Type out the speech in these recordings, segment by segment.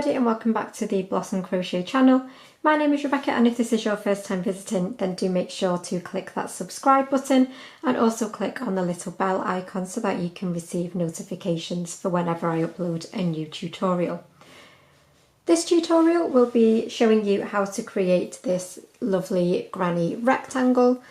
everybody and welcome back to the Blossom Crochet channel. My name is Rebecca, and if this is your first time visiting, then do make sure to click that subscribe button and also click on the little bell icon so that you can receive notifications for whenever I upload a new tutorial. This tutorial will be showing you how to create this lovely granny rectangle.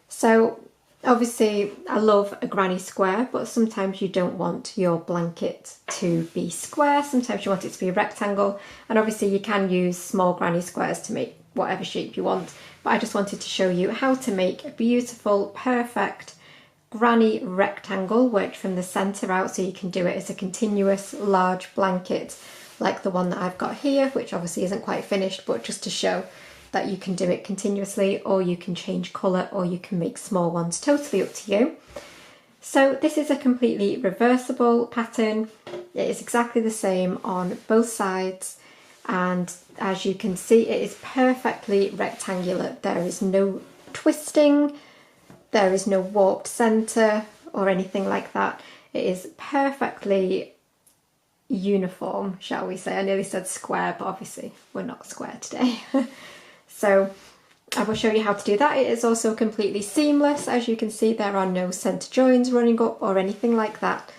So obviously I love a granny square, but sometimes you don't want your blanket to be square, sometimes you want it to be a rectangle, and obviously you can use small granny squares to make whatever shape you want, but I just wanted to show you how to make a beautiful, perfect granny rectangle, work from the centre out so you can do it as a continuous large blanket like the one that I've got here, which obviously isn't quite finished, but just to show that you can do it continuously, or you can change colour, or you can make small ones, totally up to you. So this is a completely reversible pattern. It is exactly the same on both sides, and as you can see it is perfectly rectangular. There is no twisting, there is no warped centre or anything like that. It is perfectly uniform, shall we say. I nearly said square, but obviously we're not square today. So I will show you how to do that. It is also completely seamless. As you can see, there are no centre joins running up or anything like that.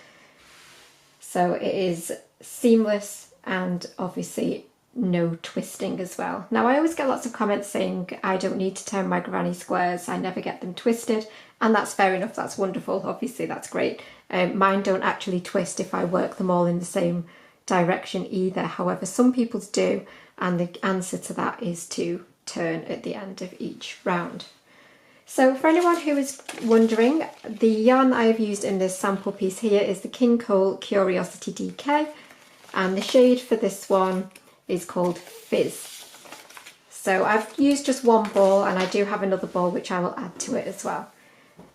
So it is seamless and obviously no twisting as well. Now I always get lots of comments saying I don't need to turn my granny squares, I never get them twisted, and that's fair enough, that's wonderful, obviously that's great. Mine don't actually twist if I work them all in the same direction either. However, some people's do, and the answer to that is to turn at the end of each round. So for anyone who is wondering, the yarn that I have used in this sample piece here is the King Cole Curiosity DK, and the shade for this one is called Fizz. So I've used just one ball, and I do have another ball which I will add to it as well.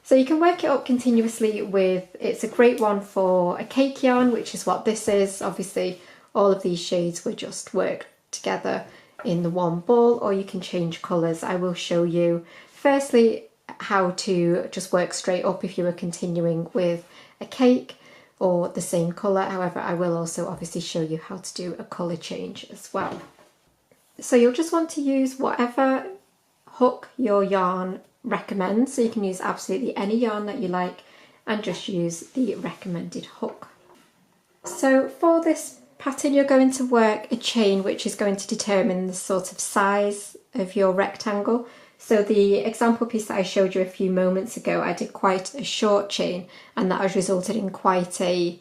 So you can work it up continuously with, it's a great one for a cake yarn, which is what this is. Obviously all of these shades were just worked together in the one ball, or you can change colours. I will show you firstly how to just work straight up if you were continuing with a cake or the same colour. However, I will also obviously show you how to do a colour change as well. So you'll just want to use whatever hook your yarn recommends. So you can use absolutely any yarn that you like and just use the recommended hook. So for this pattern you're going to work a chain which is going to determine the sort of size of your rectangle. So the example piece that I showed you a few moments ago, I did quite a short chain, and that has resulted in quite a,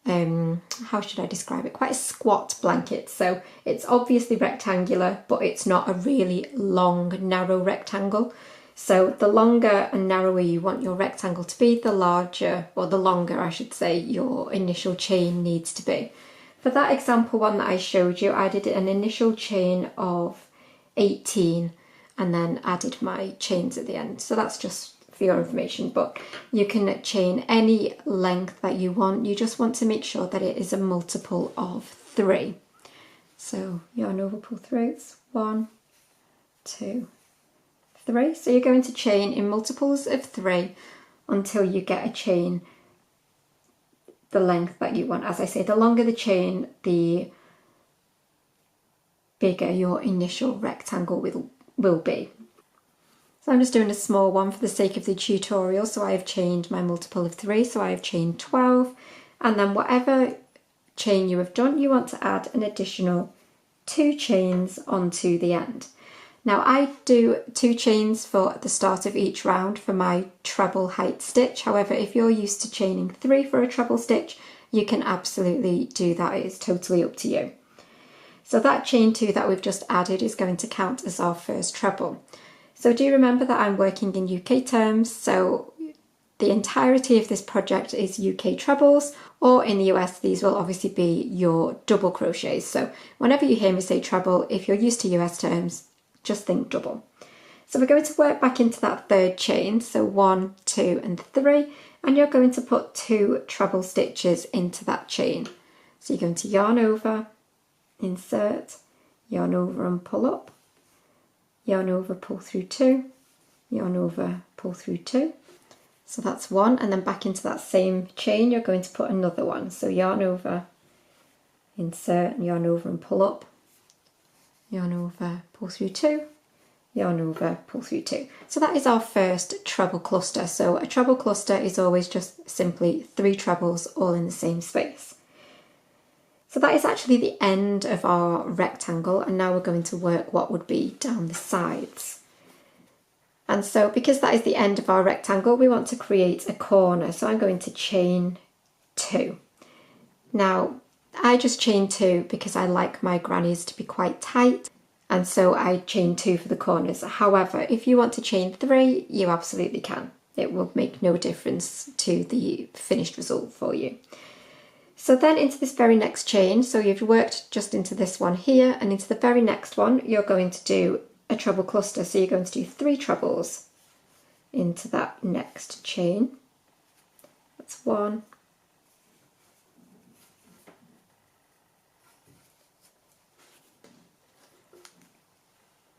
how should I describe it, quite a squat blanket. So it's obviously rectangular, but it's not a really long, narrow rectangle. So the longer and narrower you want your rectangle to be, the larger, or the longer I should say, your initial chain needs to be. For that example one that I showed you, I did an initial chain of 18 and then added my chains at the end. So that's just for your information, but you can chain any length that you want. You just want to make sure that it is a multiple of 3. So yarn over, pull through, it's 1, 2, 3. So you're going to chain in multiples of 3 until you get a chain the length that you want. As I say, the longer the chain, the bigger your initial rectangle will be. So I'm just doing a small one for the sake of the tutorial. So I have chained my multiple of 3, so I have chained 12, and then whatever chain you have done, you want to add an additional 2 chains onto the end. Now I do 2 chains for the start of each round for my treble height stitch. However, if you're used to chaining 3 for a treble stitch, you can absolutely do that. It is totally up to you. So that chain 2 that we've just added is going to count as our first treble. So do remember that I'm working in UK terms, so the entirety of this project is UK trebles, or in the US these will obviously be your double crochets. So whenever you hear me say treble, if you're used to US terms, just think double. So we're going to work back into that 3rd chain, so 1, 2 and 3, and you're going to put 2 treble stitches into that chain. So you're going to yarn over, insert, yarn over and pull up, yarn over, pull through 2, yarn over, pull through 2. So that's 1, and then back into that same chain you're going to put another one. So yarn over, insert and yarn over and pull up, yarn over, pull through 2, yarn over, pull through 2. So that is our first treble cluster. So a treble cluster is always just simply 3 trebles all in the same space. So that is actually the end of our rectangle, and now we're going to work what would be down the sides. And so because that is the end of our rectangle, we want to create a corner. So I'm going to chain 2. Now I just chain 2 because I like my grannies to be quite tight, and so I chain 2 for the corners. However, if you want to chain 3, you absolutely can. It will make no difference to the finished result for you. So then into this very next chain, so you've worked just into this one here, and into the very next one you're going to do a treble cluster. So you're going to do 3 trebles into that next chain. That's 1,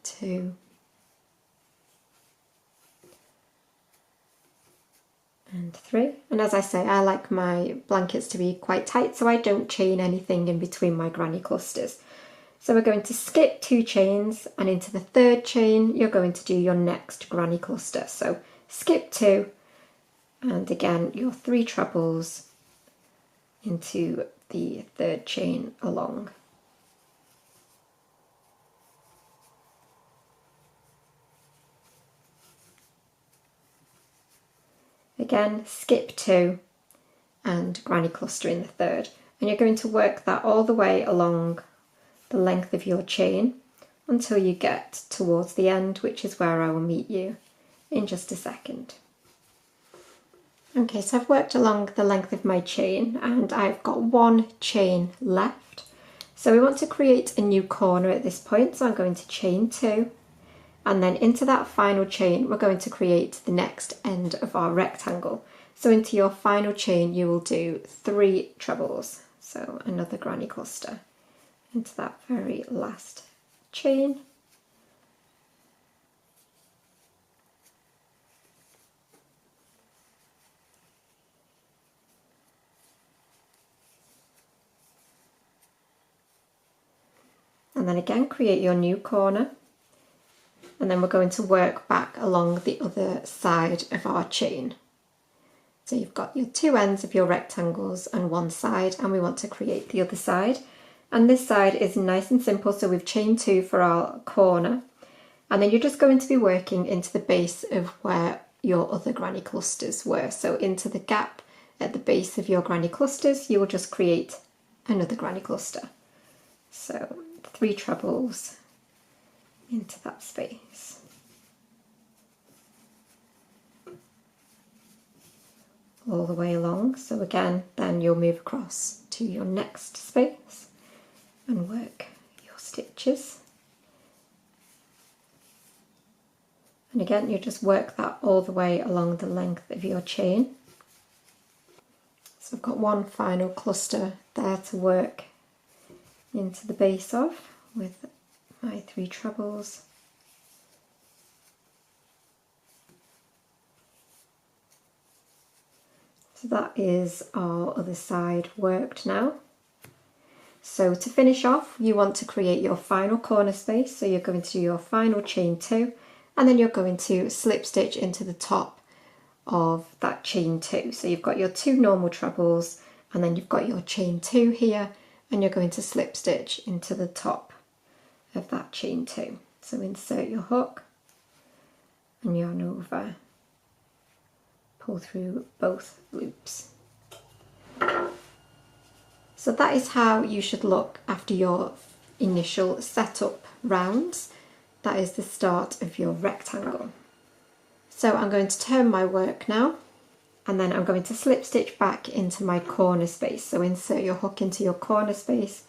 2, and 3. And as I say, I like my blankets to be quite tight, so I don't chain anything in between my granny clusters. So we're going to skip 2 chains, and into the 3rd chain you're going to do your next granny cluster. So skip 2, and again your 3 trebles into the 3rd chain along. Again, skip 2 and granny cluster in the 3rd, and you're going to work that all the way along the length of your chain until you get towards the end, which is where I will meet you in just a second. Okay, so I've worked along the length of my chain and I've got 1 chain left. So we want to create a new corner at this point, so I'm going to chain 2, and then into that final chain we're going to create the next end of our rectangle. So into your final chain you will do 3 trebles, so another granny cluster into that very last chain. And then again create your new corner, and then we're going to work back along the other side of our chain. So you've got your 2 ends of your rectangles and 1 side, and we want to create the other side. And this side is nice and simple, so we've chained 2 for our corner, and then you're just going to be working into the base of where your other granny clusters were. So into the gap at the base of your granny clusters you will just create another granny cluster. So 3 trebles into that space. All the way along. So again, then you'll move across to your next space and work your stitches. And again, you just work that all the way along the length of your chain. So I've got 1 final cluster there to work into the base of with my 3 trebles. So that is our other side worked now. So to finish off, you want to create your final corner space. So you're going to do your final chain 2, and then you're going to slip stitch into the top of that chain 2. So you've got your 2 normal trebles, and then you've got your chain 2 here, and you're going to slip stitch into the top of that chain 2. So insert your hook and yarn over, pull through both loops. So that is how you should look after your initial setup rounds. That is the start of your rectangle. So I'm going to turn my work now, and then I'm going to slip stitch back into my corner space. So insert your hook into your corner space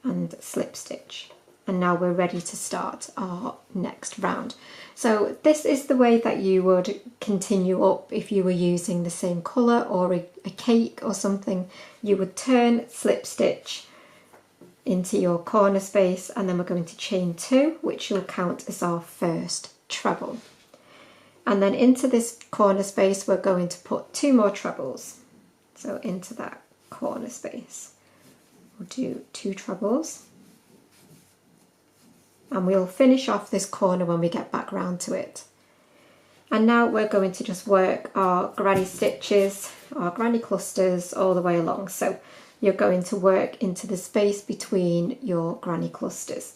and slip stitch. And now we're ready to start our next round. So this is the way that you would continue up if you were using the same colour or a cake or something. You would turn, slip stitch into your corner space, and then we're going to chain 2, which will count as our first treble. And then into this corner space we're going to put 2 more trebles. So into that corner space. we'll do 2 trebles, and we'll finish off this corner when we get back round to it. And now we're going to just work our granny stitches, our granny clusters all the way along. So you're going to work into the space between your granny clusters.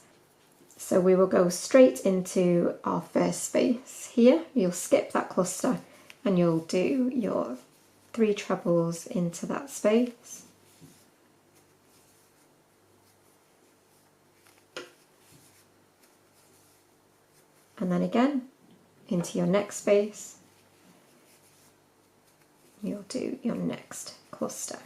So we will go straight into our first space here. You'll skip that cluster and you'll do your 3 trebles into that space. And then again into your next space, you'll do your next cluster.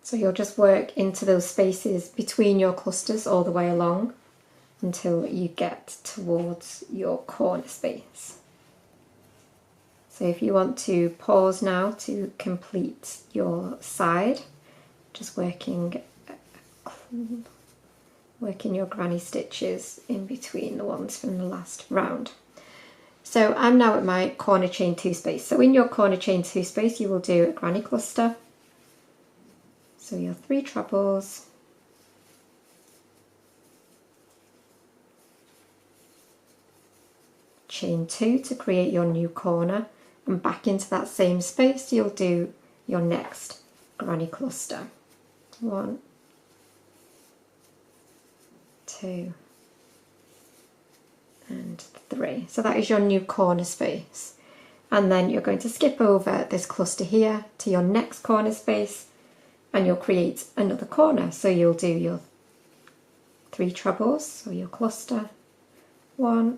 So you'll just work into those spaces between your clusters all the way along until you get towards your corner space. So if you want to pause now to complete your side, just working your granny stitches in between the ones from the last round. So I'm now at my corner chain 2 space. So in your corner chain 2 space you will do a granny cluster. So your 3 trebles, chain 2 to create your new corner, and back into that same space you'll do your next granny cluster. 1, 2 and 3. So that is your new corner space. And then you're going to skip over this cluster here to your next corner space and you'll create another corner. So you'll do your 3 trebles, so your cluster, 1,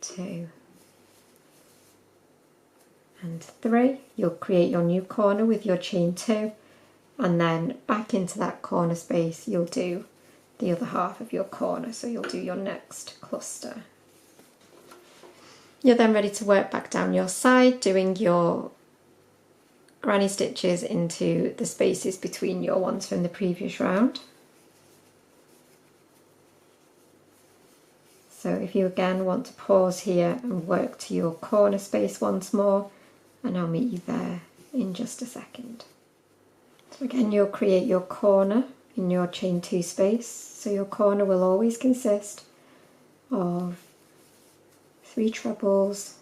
2 and 3. You'll create your new corner with your chain 2, and then back into that corner space you'll do the other half of your corner, so you'll do your next cluster. You're then ready to work back down your side, doing your granny stitches into the spaces between your ones from the previous round. So if you again want to pause here and work to your corner space once more, and I'll meet you there in just a second. So again, you'll create your corner in your chain 2 space. So your corner will always consist of 3 trebles,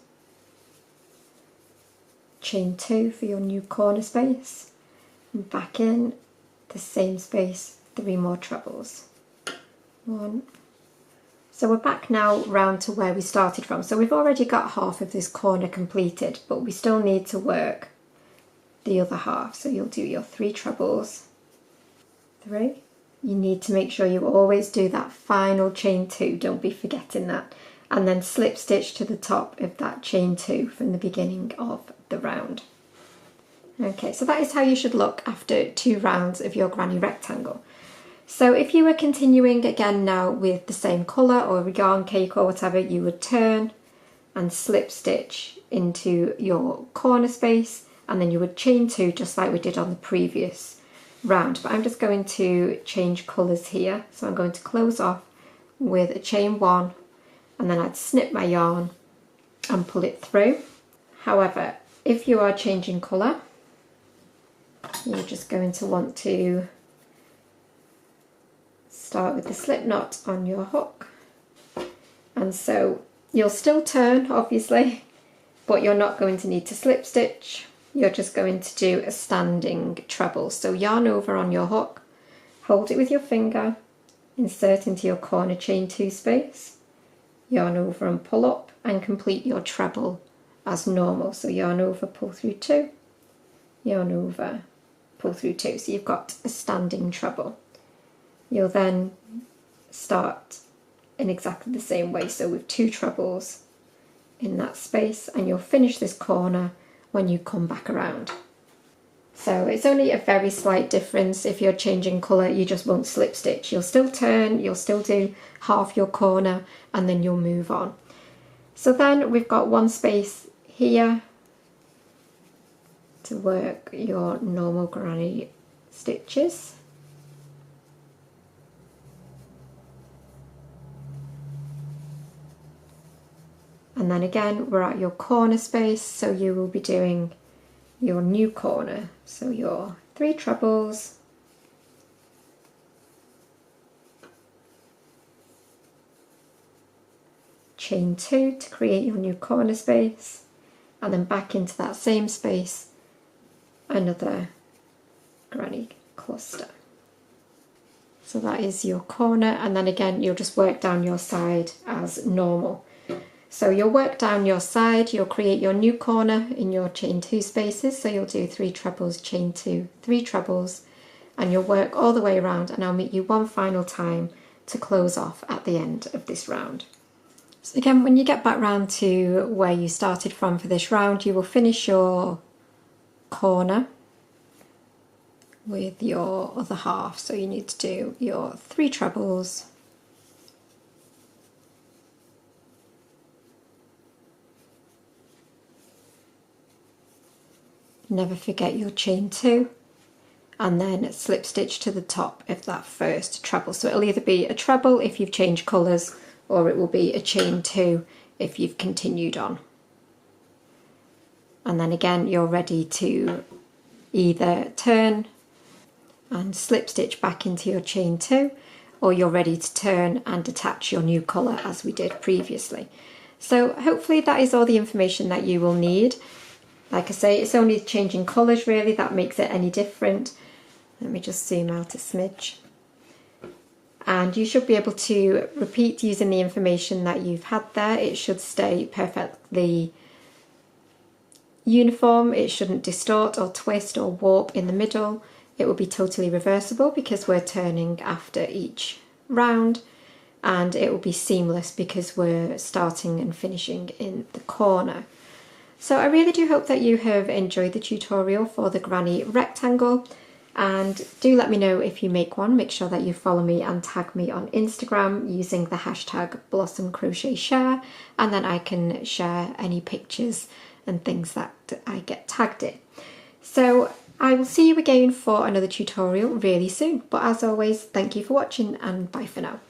chain 2 for your new corner space, and back in the same space 3 more trebles. 1. So we're back now round to where we started from. So we've already got half of this corner completed, but we still need to work the other half. So you'll do your 3 trebles, 3. You need to make sure you always do that final chain 2, don't be forgetting that, and then slip stitch to the top of that chain 2 from the beginning of the round. Okay, so that is how you should look after 2 rounds of your granny rectangle. So if you were continuing again now with the same colour or a yarn cake or whatever, you would turn and slip stitch into your corner space, and then you would chain 2 just like we did on the previous round. But I'm just going to change colours here, so I'm going to close off with a chain 1, and then I'd snip my yarn and pull it through. However, if you are changing colour, you're just going to want to start with the slip knot on your hook, and so you'll still turn obviously, but you're not going to need to slip stitch. You're just going to do a standing treble. So yarn over on your hook, hold it with your finger, insert into your corner chain 2 space, yarn over and pull up, and complete your treble as normal. So yarn over, pull through 2, yarn over, pull through 2. So you've got a standing treble. You'll then start in exactly the same way, so with 2 trebles in that space, and you'll finish this corner when you come back around. So it's only a very slight difference. If you're changing colour, you just won't slip stitch. You'll still turn, you'll still do half your corner, and then you'll move on. So then we've got 1 space here to work your normal granny stitches. And then again, we're at your corner space, so you will be doing your new corner. So your 3 trebles, chain 2 to create your new corner space, and then back into that same space, another granny cluster. So that is your corner, and then again you'll just work down your side as normal. So you'll work down your side, you'll create your new corner in your chain 2 spaces, so you'll do 3 trebles, chain 2, 3 trebles, and you'll work all the way around, and I'll meet you one final time to close off at the end of this round. So again, when you get back round to where you started from for this round, you will finish your corner with your other half. So you need to do your 3 trebles, never forget your chain 2, and then slip stitch to the top of that first treble. So it'll either be a treble if you've changed colours, or it will be a chain 2 if you've continued on. And then again, you're ready to either turn and slip stitch back into your chain 2, or you're ready to turn and attach your new colour as we did previously. So hopefully that is all the information that you will need. Like I say, it's only changing colours really that makes it any different. Let me just zoom out a smidge. And you should be able to repeat using the information that you've had there. It should stay perfectly uniform. It shouldn't distort or twist or warp in the middle. It will be totally reversible because we're turning after each round, and it will be seamless because we're starting and finishing in the corner. So I really do hope that you have enjoyed the tutorial for the granny rectangle, and do let me know if you make one. Make sure that you follow me and tag me on Instagram using the hashtag Blossom Crochet Share, and then I can share any pictures and things that I get tagged in. So I will see you again for another tutorial really soon, but as always, thank you for watching and bye for now.